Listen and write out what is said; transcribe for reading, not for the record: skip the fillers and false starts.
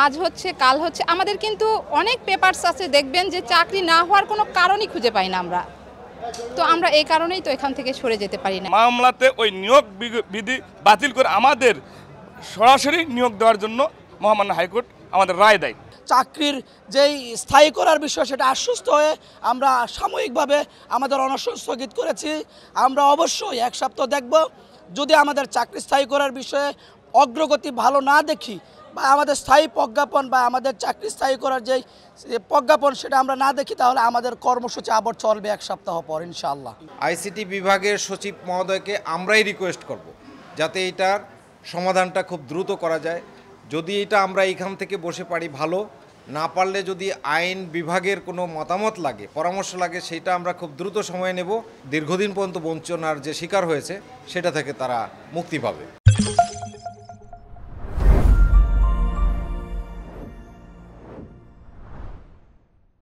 আজ হচ্ছে কাল হচ্ছে আমাদের কিন্তু অনেক পেপারস আছে, দেখবেন যে চাকরি না হওয়ার কোনো কারণই খুঁজে পাই না আমরা। তো আমরা এই কারণেই তো এখান থেকে সরে যেতে পারি না। মামলাতে ওই নিয়োগ বিধি বাতিল করে আমাদের সরাসরি নিয়োগ দেওয়ার জন্য মহামান্য হাইকোর্ট আমাদের রায় দেয়। চাকরির যেই স্থায়ী করার বিষয় সেটা আশ্বস্ত হয়ে আমরা সাময়িকভাবে আমাদের অনশন স্থগিত করেছি। আমরা অবশ্যই 1 সপ্তাহ দেখব, যদি আমাদের চাকরি স্থায়ী করার বিষয়ে অগ্রগতি ভালো না দেখি বা আমাদের স্থায়ী প্রজ্ঞাপন বা আমাদের চাকরি স্থায়ী করার যেই প্রজ্ঞাপন সেটা আমরা না দেখি, তাহলে আমাদের কর্মসূচি আবার চলবে 1 সপ্তাহ পর ইনশাআল্লাহ। আইসিটি বিভাগের সচিব মহোদয়কে আমরাই রিকোয়েস্ট করব যাতে এটার সমাধানটা খুব দ্রুত করা যায়। যদি এটা আমরা এখান থেকে বসে পারি ভালো, না পারলে যদি আইন বিভাগের কোনো মতামত লাগে, পরামর্শ লাগে, সেটা আমরা খুব দ্রুত সময় নেব। দীর্ঘদিন পর্যন্ত বঞ্চনার যে শিকার হয়েছে সেটা থেকে তারা মুক্তি পাবে।